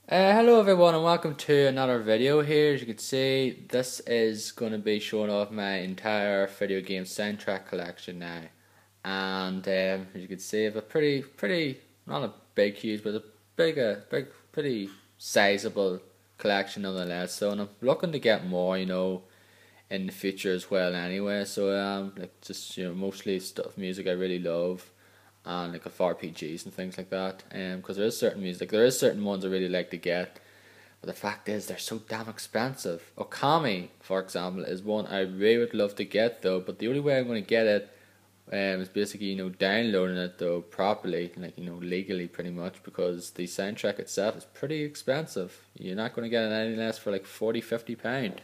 Hello everyone and welcome to another video here. As you can see, this is going to be showing off my entire video game soundtrack collection now. And as you can see, I have a pretty, not a big huge, but a big, pretty sizable collection nonetheless. So and I'm looking to get more, in the future as well anyway. So like just, mostly stuff, music I really love, and like of RPGs and things like that. Because there is certain music, there is certain ones I really like to get, but the fact is they're so damn expensive. Okami, for example, is one I really would love to get though, but the only way I'm going to get it is basically downloading it though properly, like legally pretty much, because the soundtrack itself is pretty expensive. You're not going to get it any less for like 40-50 pound.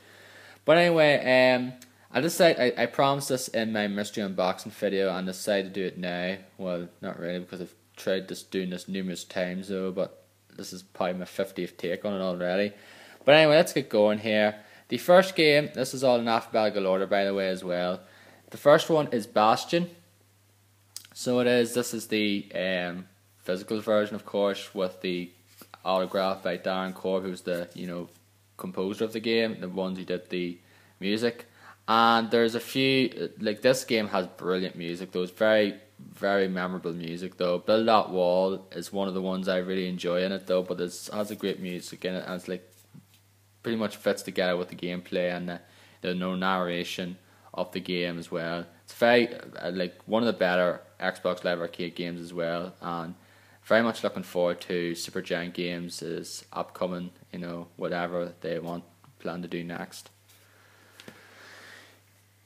But anyway, I promised this in my mystery unboxing video and decided to do it now. Well, not really, because I've tried doing this numerous times though, but this is probably my 50th take on it already. But anyway, let's get going here. The first game, this is all in alphabetical order by the way as well. The first one is Bastion. So this is the physical version, of course, with the autograph by Darren Korb, who's the composer of the game, the ones who did the music. And there's a few, like this game has brilliant music though. It's very memorable music though. Build That Wall is one of the ones I really enjoy in it though, but it has a great music in it, and it's like pretty much fits together with the gameplay and the no narration of the game as well. It's very like one of the better Xbox Live Arcade games as well, and very much looking forward to Supergiant Games' is upcoming, whatever they plan to do next.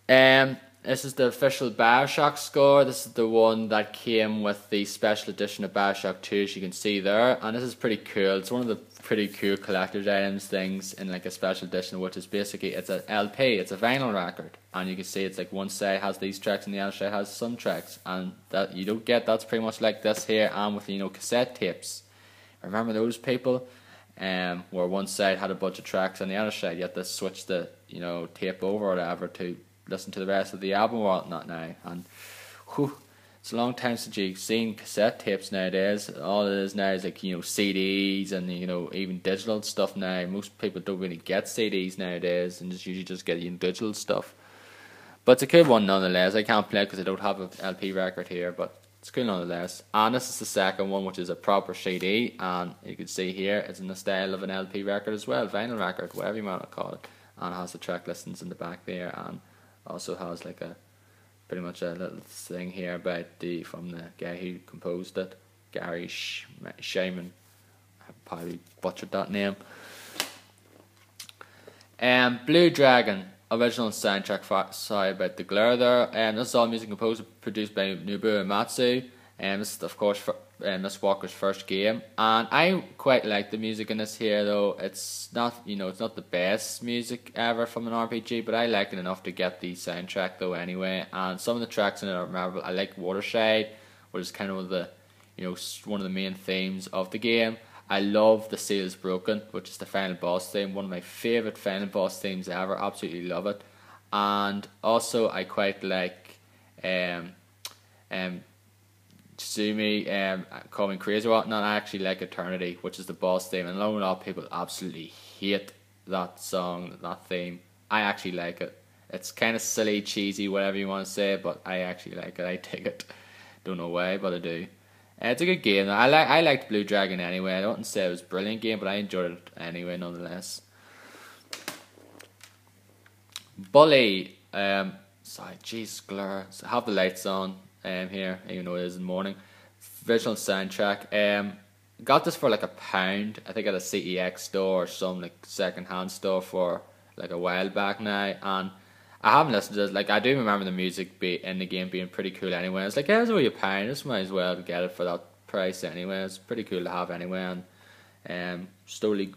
This is the official Bioshock score. This is the one that came with the special edition of Bioshock 2, as you can see there, and this is pretty cool. It's one of the pretty cool collector's items things in like a special edition, which is basically it's an LP, it's a vinyl record, and you can see it's like one side has these tracks and the other side has some tracks, and that you don't get. That's pretty much like this here, and with cassette tapes. Remember those people? Where one side had a bunch of tracks and the other side you had to switch the tape over or whatever to listen to the rest of the album or whatnot now. And whew, it's a long time since you've seen cassette tapes nowadays. All it is now is like CDs and even digital stuff now. Most people don't really get CDs nowadays and just usually just get digital stuff. But it's a cool one nonetheless. I can't play it because I don't have an LP record here, but it's cool nonetheless. And this is the second one, which is a proper CD, and you can see here it's in the style of an LP record as well, vinyl record, whatever you want to call it. And it has the track listings in the back there, and also has like pretty much a little thing here about from the guy who composed it, Gary Shaman. I probably butchered that name. Blue Dragon original soundtrack. Sorry about the glare there. This is all music composed and produced by Nobuo Uematsu. This is of course Miss Walker's first game, and I quite like the music in this here though. It's not it's not the best music ever from an RPG, but I like it enough to get the soundtrack though anyway. And some of the tracks in it are memorable. I like Waterside, which is kind of the one of the main themes of the game. I love The Seal is Broken, which is the final boss theme, one of my favourite final boss themes ever. Absolutely love it. And also I quite like Tsumi, Call Me Crazy or whatnot. I actually like Eternity, which is the boss theme, and I know a lot of people absolutely hate that song, that theme. I actually like it. It's kind of silly, cheesy, whatever you want to say, but I actually like it. I dig it. Don't know why, but I do. It's a good game. I liked Blue Dragon anyway. I don't say it was a brilliant game, but I enjoyed it anyway nonetheless. Bully. Sorry, jeez, glare. So I have the lights on here, even though it is in the morning. Original soundtrack. Got this for like £1. I think at a CEX store or some like second hand store for like a while back now, and I haven't listened to it. Like I do remember the music in the game being pretty cool anyway. It's like, yeah, it's only £1. Just might as well get it for that price anyway. It's pretty cool to have anyway, and slowly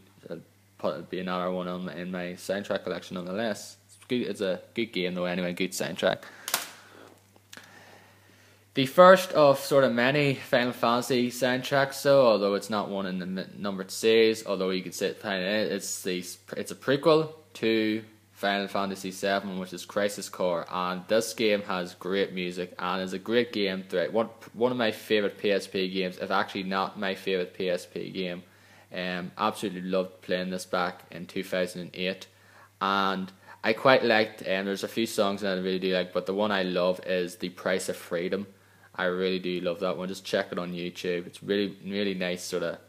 be another one in my soundtrack collection nonetheless. It's a good game though anyway, good soundtrack. The first of sort of many Final Fantasy soundtracks, so although it's not one in the numbered series, although you could say it's a prequel to Final Fantasy VII, which is Crisis Core, and this game has great music and is a great game throughout. One of my favourite PSP games, if actually not my favourite PSP game, Absolutely loved playing this back in 2008, and I quite liked. There's a few songs that I really do like, but the one I love is "The Price of Freedom." I really do love that one. Just check it on YouTube. It's really nice, sort of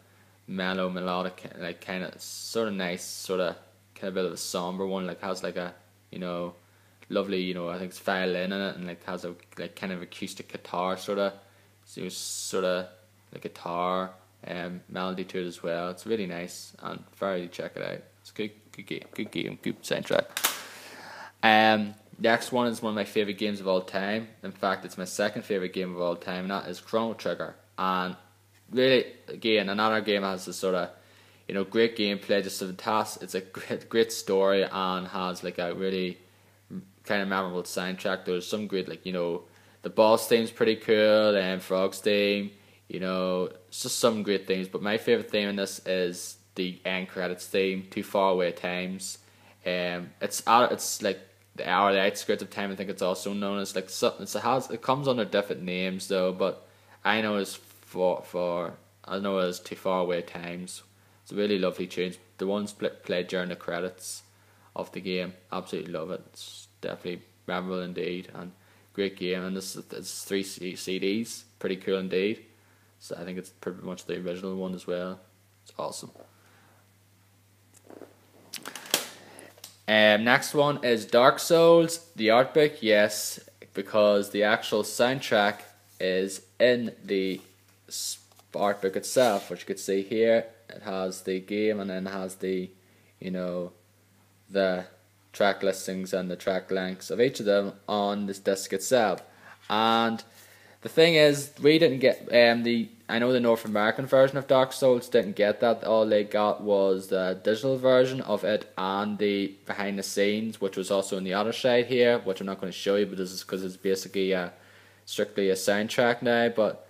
mellow, melodic, like kind of sort of nice, sort of kind of bit of a somber one. Like has like a lovely, I think it's violin in it, and like has a like kind of acoustic guitar sort of, so sort of like guitar melody to it as well. It's really nice and very check it out. It's a good game, good soundtrack. Next one is one of my favourite games of all time. In fact, it's my second favourite game of all time, and that is Chrono Trigger. And really, again, another game that has this sort of, great gameplay, just fantastic. It's a great story and has like a really kind of memorable soundtrack. There's some great, like, the boss theme's pretty cool, and Frog's theme, it's just some great things. But my favourite theme in this is the end credits theme, Too Far Away Times. It's like the outskirts of time. I think it's also known as like something. It comes under different names though, but I know it's I know it's Too Far Away Times. It's a really lovely tune. The ones played during the credits of the game, absolutely love it. It's definitely memorable indeed, and great game. And it's 3 CDs, pretty cool indeed. So I think it's pretty much the original one as well. It's awesome. Next one is Dark Souls, the art book. Yes, because the actual soundtrack is in the art book itself, which you could see here. It has the game, and then it has the, the track listings and the track lengths of each of them on this disc itself. And the thing is, we didn't get I know the North American version of Dark Souls didn't get that. All they got was the digital version of it and the behind the scenes, which was also on the other side here, which I'm not going to show you, but this is because it's basically strictly a soundtrack now. But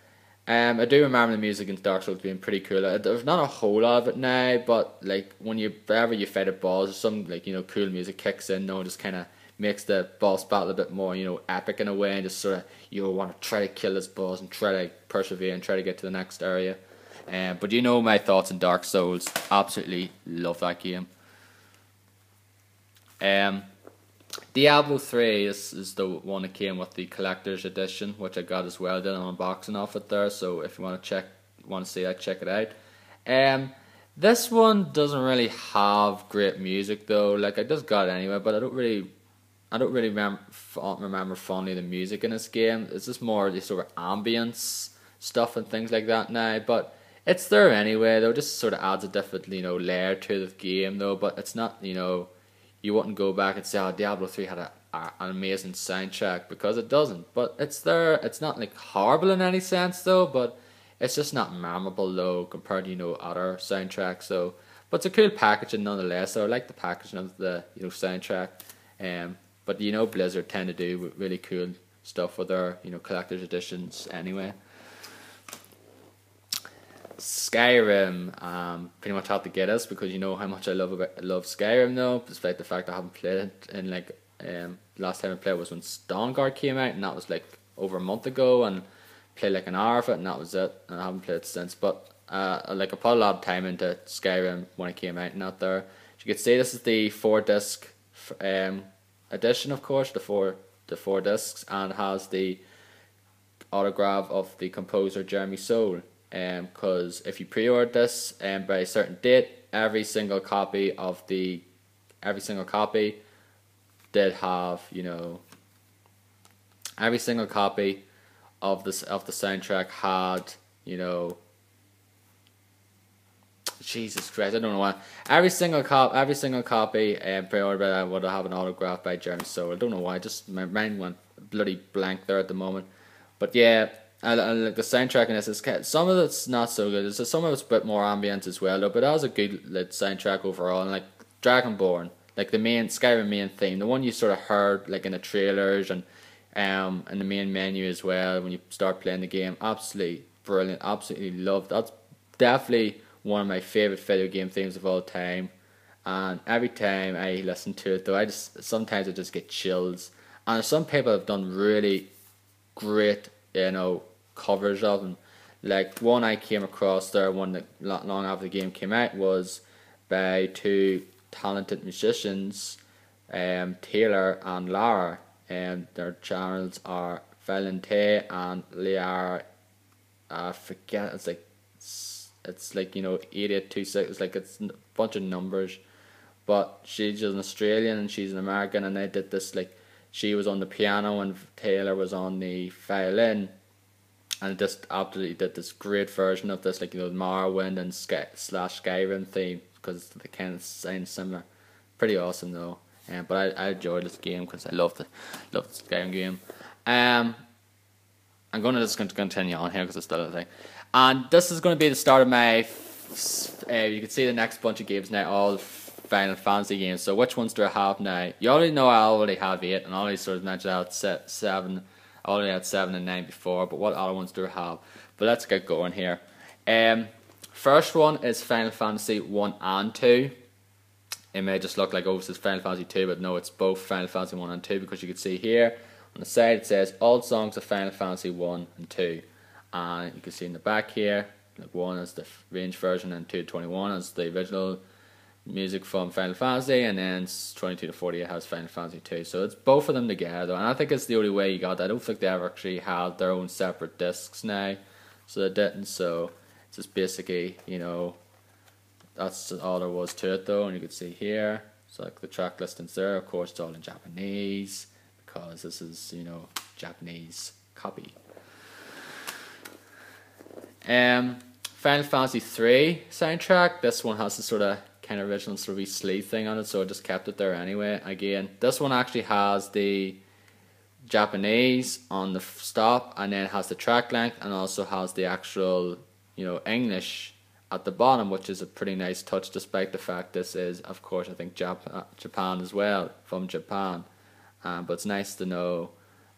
I do remember the music in Dark Souls being pretty cool. There's not a whole lot of it now, but like whenever you fight a boss, some like cool music kicks in, just kind of makes the boss battle a bit more epic in a way, and just sort of want to try to kill this boss and try to persevere and try to get to the next area. But my thoughts on Dark Souls. Absolutely love that game. Diablo 3 is the one that came with the collector's edition, which I got as well. Did an unboxing of it there, so if you want to see that, check it out. This one doesn't really have great music though. Like I just got it anyway, but I don't really remember fondly the music in this game. It's just more the sort of ambience stuff and things like that now. But it's there anyway though. Just sort of adds a different layer to the game though. But it's not you wouldn't go back and say, oh, Diablo 3 had an amazing soundtrack, because it doesn't. But it's there. It's not like horrible in any sense though, but it's just not memorable though compared to other soundtracks though. But it's a cool packaging nonetheless. So I like the packaging of the soundtrack. But Blizzard tend to do really cool stuff with their collector's editions anyway. Skyrim, pretty much had to get us, because how much I love Skyrim though, despite the fact I haven't played it in last time I played was when Dawnguard came out, and that was like over a month ago, and played like an hour of it, and that was it, and I haven't played it since. But I put a lot of time into Skyrim when it came out and out there. As you can see, this is the 4-disc edition, of course, the four discs, and has the autograph of the composer Jeremy Soule. Because if you pre-order this by a certain date, every single copy did have every single copy of the soundtrack had Jesus Christ, I don't know why. Every single copy pre-ordered by that would have an autograph by Jeremy Soule. I don't know why. Just my mind went bloody blank there at the moment. But yeah, I like the soundtrack in this. Some of it's not so good. Some of it's a bit more ambient as well, though. But that was a good soundtrack overall. And like Dragonborn, like the main Skyrim main theme, the one you sort of heard like in the trailers and the main menu as well when you start playing the game. Absolutely brilliant. Absolutely loved. That's definitely one of my favorite video game themes of all time. And every time I listen to it, though, sometimes I just get chills. And some people have done really great covers of them. like one I came across there, one that long after the game came out, was by two talented musicians, Taylor and Lara, and their channels are Valente and Liara. I forget, it's like 8826. It's like it's a bunch of numbers, but she's an Australian and she's an American, and they did this, like, she was on the piano and Taylor was on the violin, and just absolutely did this great version of this, like, the Morrowind and Skyrim theme, because they kind of sound similar. Pretty awesome though. But I enjoyed this game because I love the Skyrim game. I'm just going to continue on here because it's still a thing. And this is going to be the start of my, you can see the next bunch of games now, all Final Fantasy games. So which ones do I have now? You already know I already have 8, and I already sort of mentioned I had 7. I already had 7 and 9 before, but what other ones do I have? But let's get going here. First one is Final Fantasy 1 and 2. It may just look like, oh, this is Final Fantasy 2, but no, it's both Final Fantasy 1 and 2, because you can see here on the side it says all songs of Final Fantasy 1 and 2. And you can see in the back here, like 1 is the range version and 2 to 21 is the original music from Final Fantasy, and then 22 to 48 has Final Fantasy 2. So it's both of them together, and I think it's the only way you got that. I don't think they ever actually had their own separate discs now, so they didn't. So it's just basically, that's all there was to it though. And you can see here, so like the track listings there, of course it's all in Japanese, because this is, Japanese copy. Final Fantasy III soundtrack, this one has the sort of kind of original sort of sleeve thing on it, so I just kept it there anyway. Again, this one actually has the Japanese on the stop, and then it has the track length, and also has the actual, English at the bottom, which is a pretty nice touch, despite the fact this is, of course, I think Japan as well, from Japan. But it's nice to know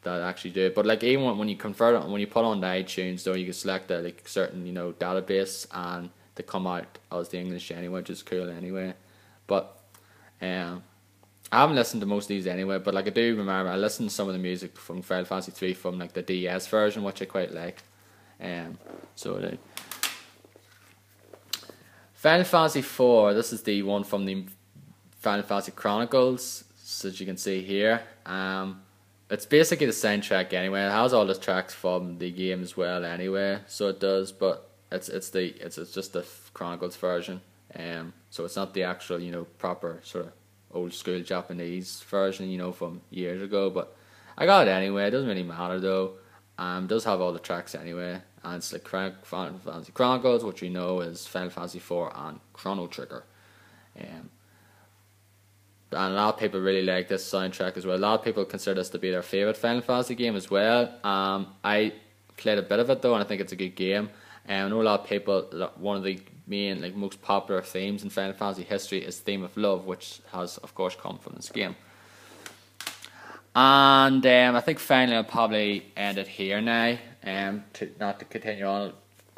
that I actually do it. But like, even when you convert it, when you put on the iTunes though, you can select the like certain database, and they come out as the English anyway, which is cool anyway. But I haven't listened to most of these anyway, but like I do remember I listened to some of the music from Final Fantasy 3 from like the DS version, which I quite like. So Final Fantasy 4, this is the one from the Final Fantasy Chronicles, so as you can see here. It's basically the soundtrack anyway. It has all the tracks from the game as well anyway, so it does, but it's just the Chronicles version. So it's not the actual, proper sort of old school Japanese version, from years ago, but I got it anyway. It doesn't really matter though. It does have all the tracks anyway, and it's like Final Fantasy Chronicles, which we know is Final Fantasy 4 and Chrono Trigger. And a lot of people really like this soundtrack as well. A lot of people consider this to be their favourite Final Fantasy game as well. I played a bit of it though, and I think it's a good game. I know a lot of people, one of the main, like, most popular themes in Final Fantasy history is Theme of Love, which has, of course, come from this game. And I think finally I'll probably end it here now, not to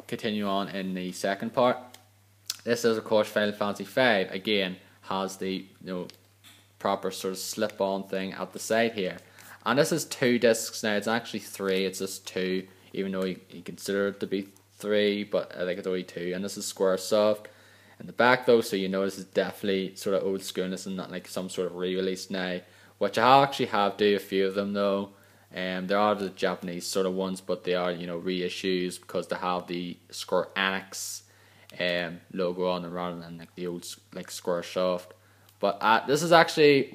continue on in the second part. This is, of course, Final Fantasy V. Again, has the proper sort of slip-on thing at the side here, and this is 2 discs now. It's actually 3. It's just 2, even though you consider it to be 3, but I think it's only 2. And this is Squaresoft in the back though, so this is definitely sort of old school. This is not like some sort of re-release now, which I actually have do a few of them though. There are the Japanese sort of ones, but they are reissues, because they have the Square-Enix logo on them rather than like the old like Squaresoft. But this is actually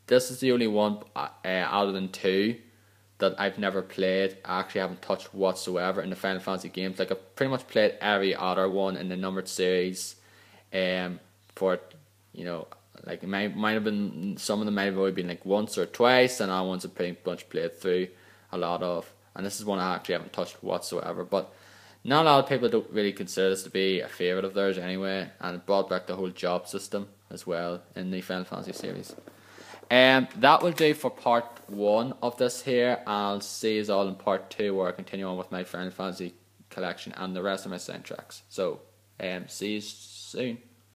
this is the only one other than 2 that I've never played. I actually haven't touched whatsoever in the Final Fantasy games. Like, I've pretty much played every other one in the numbered series. For like, it might have been, some of them might have only been like once or twice, and other ones I've pretty much played through a lot of. And this is one I actually haven't touched whatsoever. But not a lot of people don't really consider this to be a favourite of theirs anyway, and it brought back the whole job system as well in the Final Fantasy series. That will do for part 1 of this here. I'll see you all in part 2, where I continue on with my Final Fantasy collection and the rest of my soundtracks. So, see you soon.